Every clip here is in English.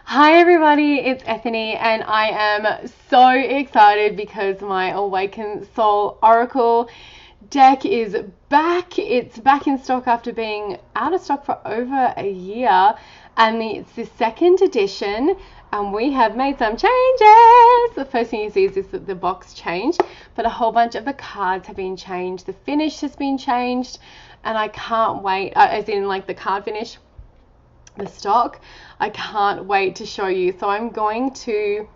Hi everybody, it's Ethany and I am so excited because my Awakened Soul Oracle deck is back. It's back in stock after being out of stock for over a year, and it's the second edition and we have made some changes. The first thing you see is that the box changed, but a whole bunch of the cards have been changed. The finish has been changed and I can't wait, as in like the card finish, the stock. I can't wait to show you. So I'm going to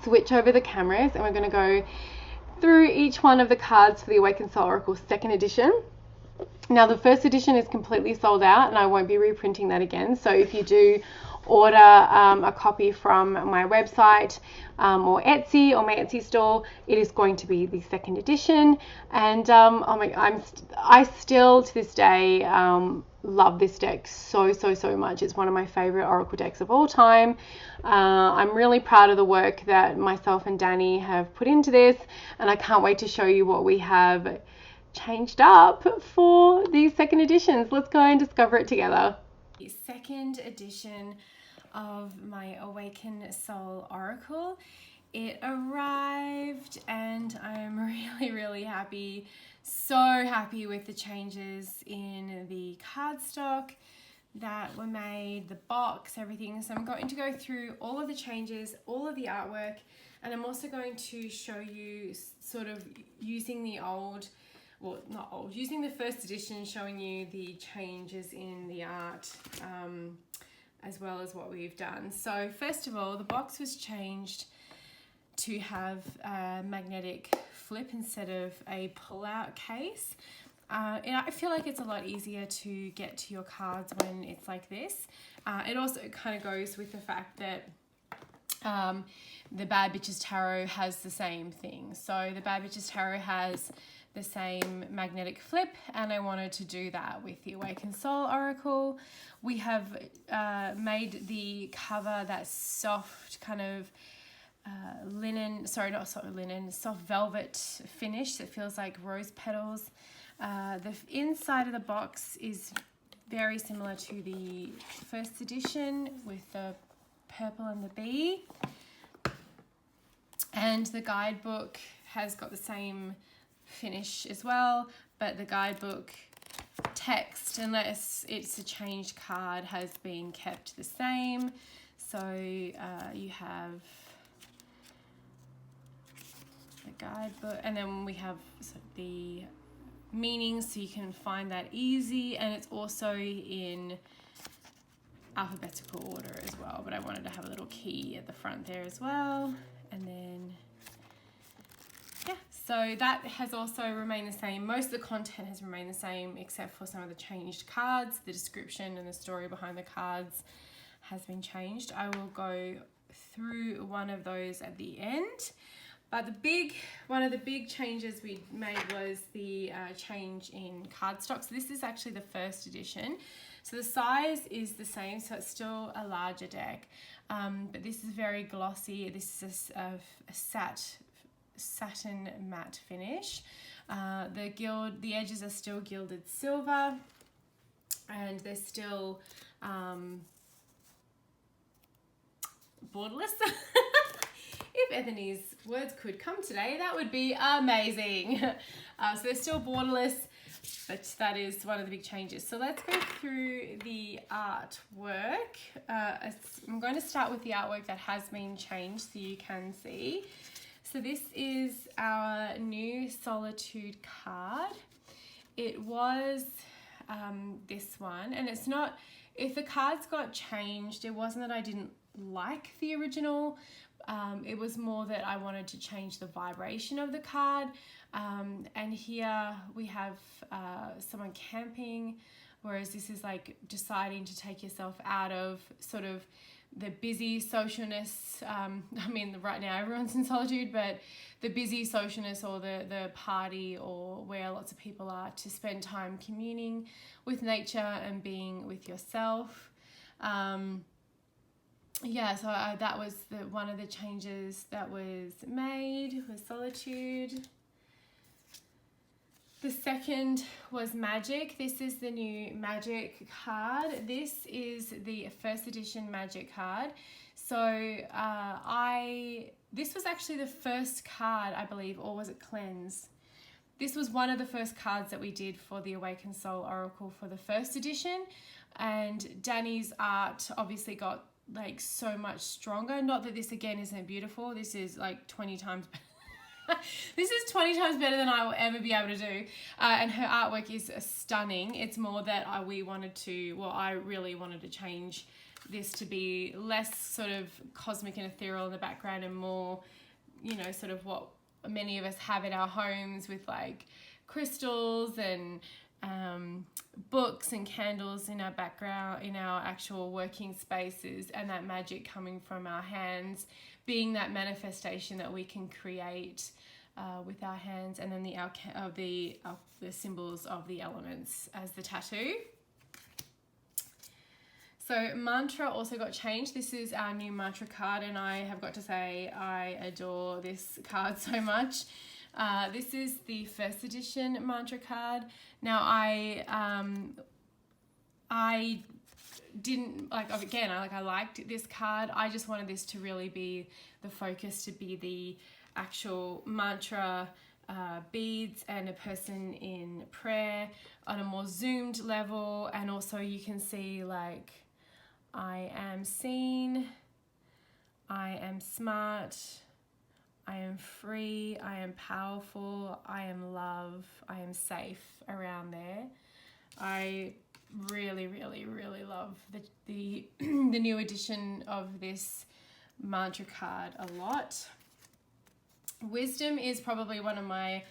switch over the cameras and we're going to go through each one of the cards for the Awakened Soul Oracle second edition. Now the first edition is completely sold out and I won't be reprinting that again. So if you do order a copy from my website or Etsy or my Etsy store, it is going to be the second edition. And I still to this day love this deck so much. It's one of my favorite Oracle decks of all time. I'm really proud of the work that myself and Danny have put into this, and I can't wait to show you what we have changed up for these second editions. Let's go and discover it together. The second edition of my Awakened Soul Oracle. It arrived and I'm really happy. So happy with the changes in the cardstock that were made, the box, everything. So I'm going to go through all of the changes, all of the artwork, and I'm also going to show you sort of using the using the first edition, showing you the changes in the art, as well as what we've done. So first of all, the box was changed to have a magnetic flip instead of a pull-out case. And I feel like it's a lot easier to get to your cards when it's like this. It also kind of goes with the fact that the Bad Bitches Tarot has the same thing. So the Bad Bitches Tarot has the same magnetic flip, and I wanted to do that with the Awakened Soul Oracle. We have made the cover that soft kind of soft velvet finish that feels like rose petals. The inside of the box is very similar to the first edition with the purple and the bee. And the guidebook has got the same finish as well, but the guidebook text, unless it's a changed card, has been kept the same. So you have the guidebook, and then we have the meanings, so you can find that easy, and it's also in alphabetical order as well, but I wanted to have a little key at the front there as well. And then so that has also remained the same. Most of the content has remained the same except for some of the changed cards. The description and the story behind the cards has been changed. I will go through one of those at the end. But one of the big changes we made was the change in cardstock. So this is actually the first edition. So the size is the same, so it's still a larger deck. But this is very glossy. This is a satin matte finish. The edges are still gilded silver, and they're still borderless. If Ethany's words could come today, that would be amazing. So they're still borderless, but that is one of the big changes. So let's go through the artwork. I'm going to start with the artwork that has been changed so you can see. So this is our new Solitude card. It was this one, and it's not, if the cards got changed, it wasn't that I didn't like the original. It was more that I wanted to change the vibration of the card. And here we have someone camping, whereas this is like deciding to take yourself out of sort of the busy socialness. I mean, right now everyone's in solitude, but the busy socialness or the party or where lots of people are, to spend time communing with nature and being with yourself. So that was one of the changes that was made, was solitude. The second was Magic. This is the new Magic card. This is the first edition Magic card. So this was actually the first card, I believe, or was it Cleanse? This was one of the first cards that we did for the Awakened Soul Oracle for the first edition. And Danny's art obviously got like so much stronger. Not that this again isn't beautiful. This is like 20 times better. This is 20 times better than I will ever be able to do. And her artwork is stunning. It's more that I really wanted to change this to be less sort of cosmic and ethereal in the background and more, you know, sort of what many of us have in our homes with like crystals and books and candles in our background, in our actual working spaces, and that magic coming from our hands being that manifestation that we can create with our hands, and then the symbols of the elements as the tattoo. So mantra also got changed. This is our new mantra card, and I have got to say I adore this card so much. This is the first edition mantra card. Now I didn't I liked this card. I just wanted this to really be the focus, to be the actual mantra beads and a person in prayer on a more zoomed level. And also you can see like, I am seen, I am smart, I am free, I am powerful, I am love, I am safe around there. I really, really, really love the new edition of this mantra card a lot. Wisdom is probably one of my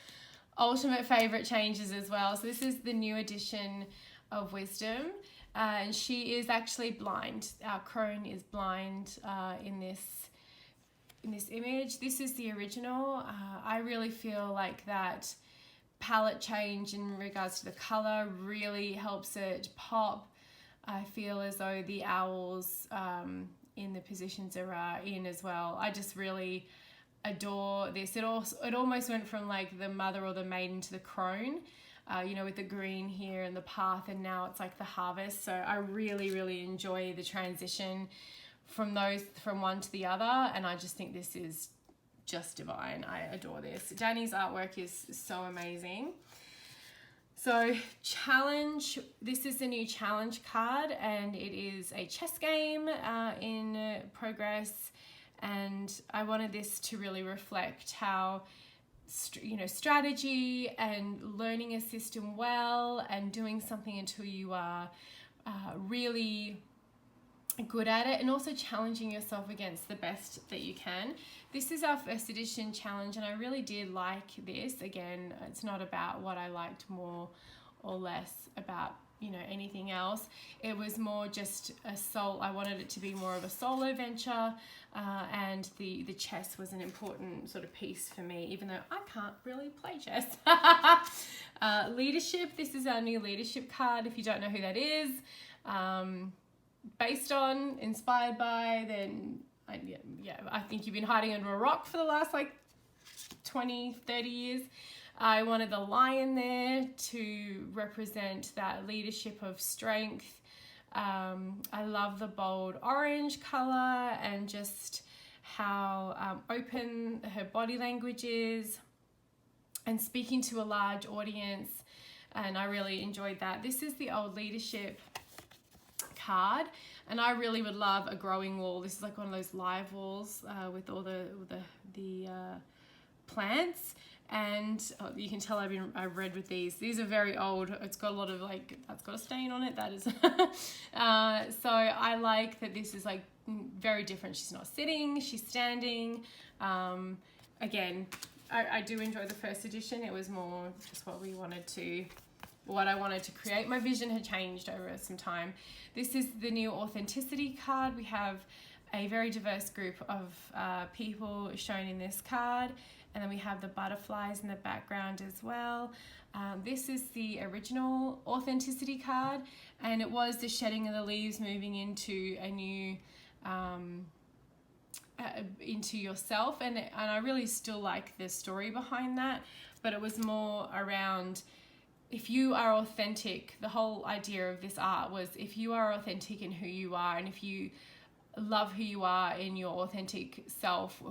ultimate favorite changes as well. So this is the new edition of Wisdom, and she is actually blind. Our crone is blind in this image. This is the original. I really feel like that palette change in regards to the color really helps it pop. I feel as though the owls in the positions are in as well. I just really adore this. It almost went from like the mother or the maiden to the crone, you know, with the green here and the path, and now it's like the harvest. So I really, really enjoy the transition from one to the other, and I just think this is just divine. I adore this. Danny's artwork is so amazing. So challenge, this is the new challenge card, and it is a chess game in progress, and I wanted this to really reflect how strategy and learning a system well and doing something until you are really good at it, and also challenging yourself against the best that you can. This is our first edition challenge, and I really did like this. Again, it's not about what I liked more or less about anything else. It was more just I wanted it to be more of a solo venture, and the chess was an important sort of piece for me, even though I can't really play chess. Leadership, this is our new leadership card. If you don't know who that is, based on, inspired by, then I think you've been hiding under a rock for the last like 20, 30 years. I wanted the lion there to represent that leadership of strength. I love the bold orange color and just how open her body language is and speaking to a large audience, and I really enjoyed that. This is the old leadership card, and I really would love a growing wall. This is like one of those live walls with all the plants, and you can tell I've read with these. These are very old. It's got a lot of that's got a stain on it. That is so I like that this is like very different. She's not sitting, she's standing. Again, I do enjoy the first edition. It was more just what I wanted to create. My vision had changed over some time. This is the new authenticity card. We have a very diverse group of people shown in this card, and then we have the butterflies in the background as well. This is the original authenticity card, and it was the shedding of the leaves, moving into a new into yourself, and I really still like the story behind that, but it was more around if you are authentic, the whole idea of this art was if you are authentic in who you are, and if you love who you are in your authentic self,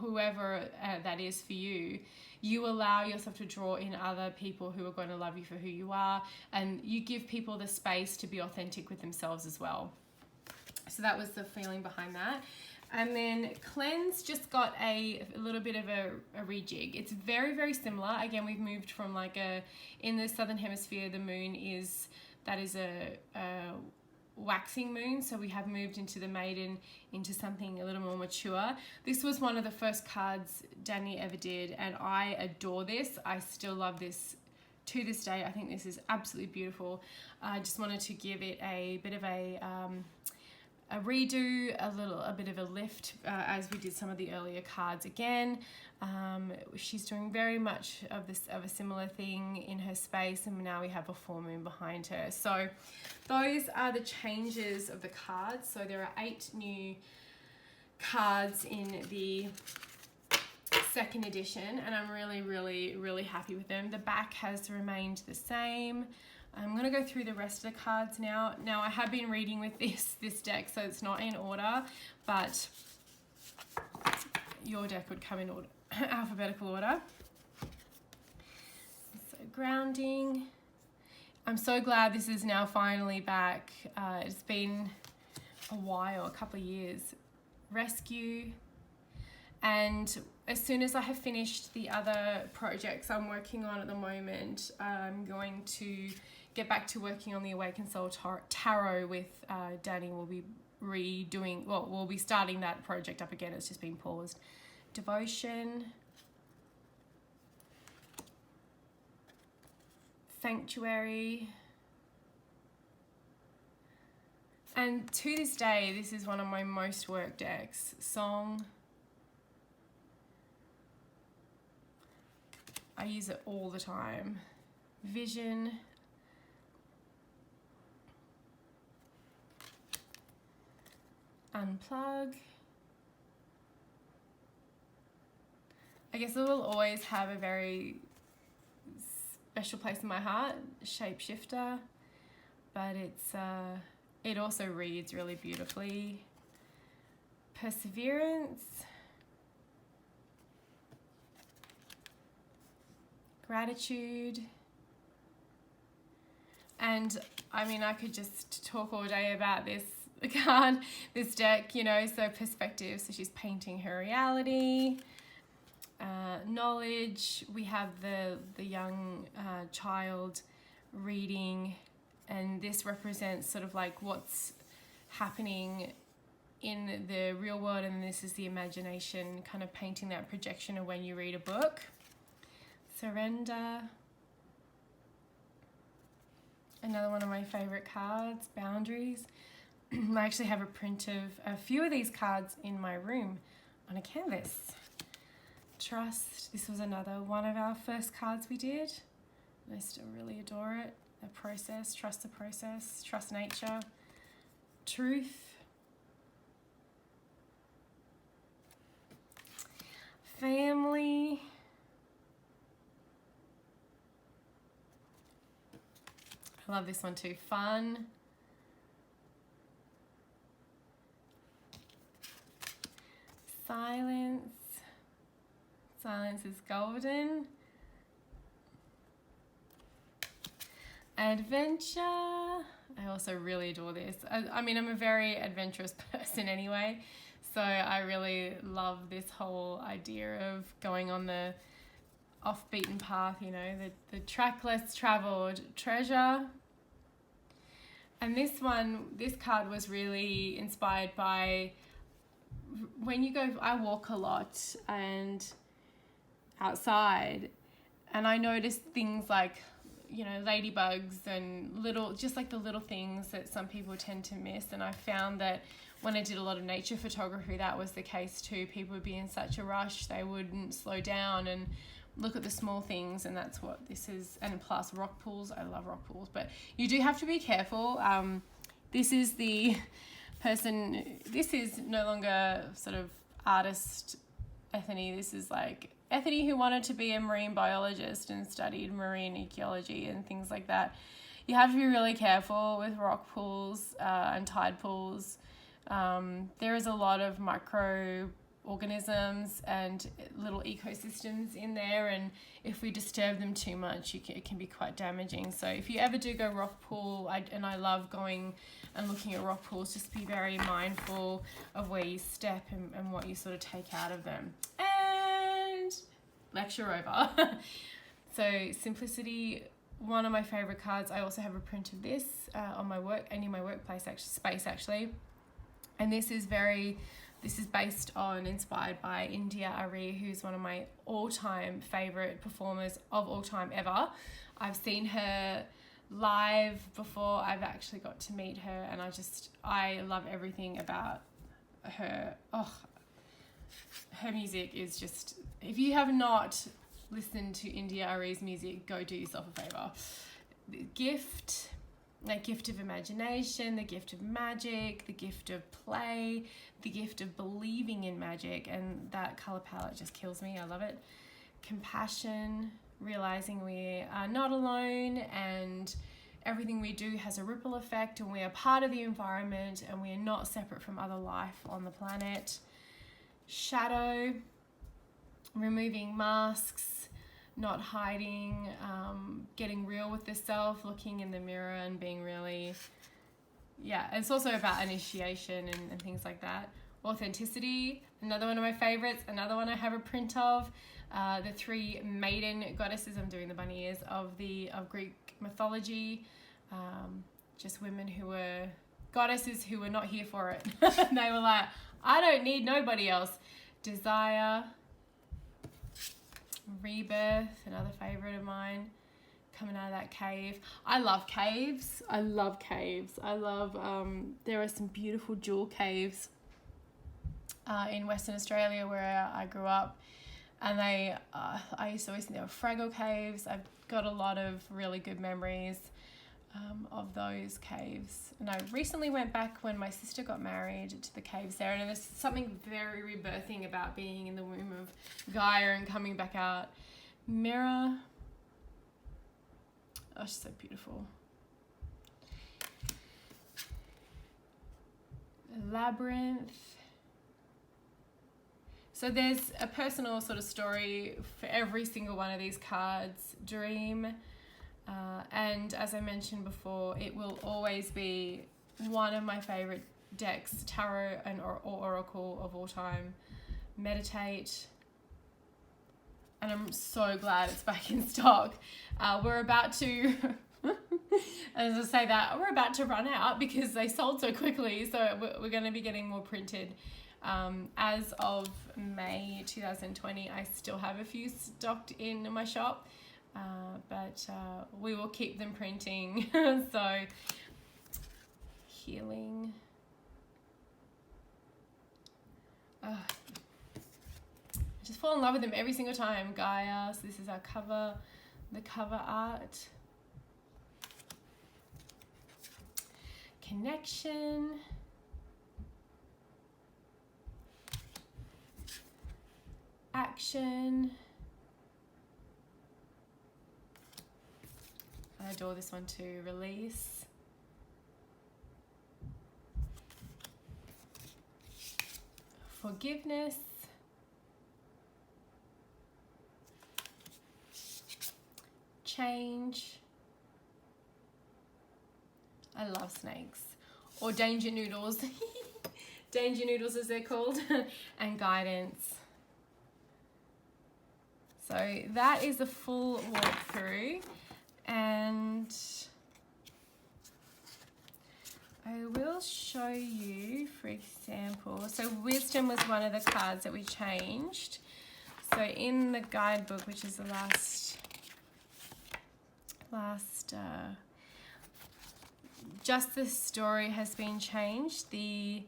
whoever that is for you, you allow yourself to draw in other people who are going to love you for who you are, and you give people the space to be authentic with themselves as well. So that was the feeling behind that. And then Cleanse just got a little bit of a rejig. It's very, very similar. Again, we've moved from like in the Southern Hemisphere, the moon is a waxing moon. So we have moved into the maiden, into something a little more mature. This was one of the first cards Danny ever did, and I adore this. I still love this to this day. I think this is absolutely beautiful. I just wanted to give it a bit of a redo, a bit of a lift, as we did some of the earlier cards again. She's doing very much of a similar thing in her space, and now we have a full moon behind her. So those are the changes of the cards. So there are 8 new cards in the second edition, and I'm really, really, really happy with them. The back has remained the same. I'm going to go through the rest of the cards now. Now, I have been reading with this deck, so it's not in order, but your deck would come in order, alphabetical order. So, grounding. I'm so glad this is now finally back. It's been a while, a couple of years. Rescue. And as soon as I have finished the other projects I'm working on at the moment, I'm going to get back to working on the Awakened Soul Tarot with Danny. We'll be starting that project up again. It's just been paused. Devotion. Sanctuary. And to this day, this is one of my most worked decks. Song. I use it all the time. Vision. Unplug. I guess it will always have a very special place in my heart. Shapeshifter. But it also reads really beautifully. Perseverance. Gratitude. And I mean, I could just talk all day about this card, this deck, you know. So perspective, so she's painting her reality. Knowledge, we have the young child reading, and this represents sort of like what's happening in the real world, and this is the imagination kind of painting that projection of when you read a book. Surrender. Another one of my favorite cards, Boundaries. I actually have a print of a few of these cards in my room on a canvas. Trust. This was another one of our first cards we did. I still really adore it. The process, trust the process, trust nature. Truth. Family. I love this one too. Fun. Silence. Silence is golden. Adventure. I also really adore this. I mean, I'm a very adventurous person anyway, so I really love this whole idea of going on the off-beaten path, you know, the track less traveled. Treasure. And this card was really inspired by when you go, I walk a lot and outside, and I noticed things like, you know, ladybugs and just like the little things that some people tend to miss. And I found that when I did a lot of nature photography, that was the case too. People would be in such a rush, they wouldn't slow down and look at the small things, and that's what this is. And plus rock pools, I love rock pools, but you do have to be careful. This is the person, this is no longer sort of artist Ethony, this is like Ethony, who wanted to be a marine biologist and studied marine ecology and things like that, you have to be really careful with rock pools and tide pools. There is a lot of microorganisms and little ecosystems in there, and if we disturb them too much, it can be quite damaging. So if you ever do go rock pool, I love going and looking at rock pools, just be very mindful of where you step and what you sort of take out of them. And lecture over. So Simplicity, one of my favorite cards. I also have a print of this on my workplace space actually. And this is based on, inspired by India Arie, who's one of my all-time favorite performers of all time ever. I've seen her live before. I've actually got to meet her, and I love everything about her. Her music is just, if you have not listened to India Arie's music, go do yourself a favor. The gift of imagination, the gift of magic, the gift of play, the gift of believing in magic, and that color palette just kills me. I love it. Compassion, realizing we are not alone and everything we do has a ripple effect, and we are part of the environment and we are not separate from other life on the planet. Shadow, removing masks, not hiding, getting real with the self, looking in the mirror and being really, it's also about initiation and things like that. Authenticity, another one of my favorites, another one I have a print of. The three maiden goddesses, I'm doing the bunny ears, of Greek mythology, just women who were goddesses who were not here for it. They were like, I don't need nobody else. Desire, rebirth, another favorite of mine, coming out of that cave. I love caves. There are some beautiful jewel caves in Western Australia where I grew up, and I used to always think they were Fraggle caves. I've got a lot of really good memories of those caves, and I recently went back when my sister got married to the caves there, and there's something very rebirthing about being in the womb of Gaia and coming back out. Mirror, oh, she's so beautiful. Labyrinth. So there's a personal sort of story for every single one of these cards. Dream. And as I mentioned before, it will always be one of my favorite decks, tarot and or oracle of all time. Meditate. And I'm so glad it's back in stock. We're about to, as I say that, we're about to run out because they sold so quickly. So we're going to be getting more printed. As of May 2020, I still have a few stocked in my shop. But we will keep them printing. So, healing. I just fall in love with them every single time. Gaia. So this is our cover, the cover art. Connection. Action. I adore this one too. Release. Forgiveness. Change. I love snakes. Or danger noodles. Danger noodles as they're called. And guidance. So that is the full walkthrough. And I will show you, for example, so wisdom was one of the cards that we changed. So in the guidebook, which is the last just the story has been changed. The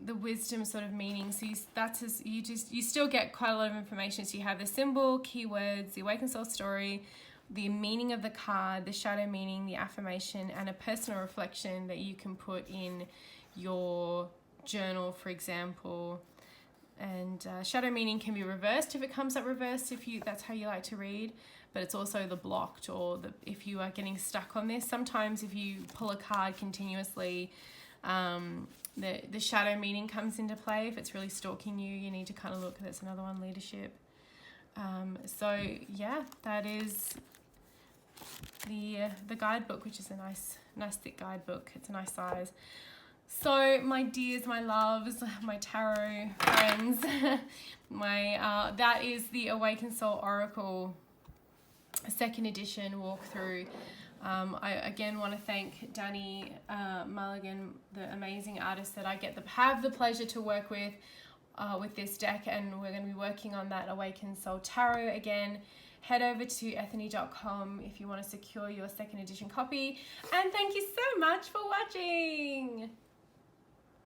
wisdom sort of meaning. So you still get quite a lot of information. So you have the symbol, keywords, the awakened soul story, the meaning of the card, the shadow meaning, the affirmation, and a personal reflection that you can put in your journal, for example. And shadow meaning can be reversed if it comes up reversed, if that's how you like to read. But it's also the blocked, or if you are getting stuck on this. Sometimes if you pull a card continuously, the shadow meaning comes into play. If it's really stalking you, you need to kind of look. That's another one, leadership. So yeah, that is the guidebook, which is a nice thick guidebook. It's a nice size. So my dears, my loves, my tarot friends, that is the Awakened Soul Oracle 2nd edition walkthrough. I again want to thank Danny Mulligan, the amazing artist that I have the pleasure to work with this deck, and we're going to be working on that Awakened Soul Tarot again. Head over to ethany.com if you want to secure your 2nd edition copy, and thank you so much for watching.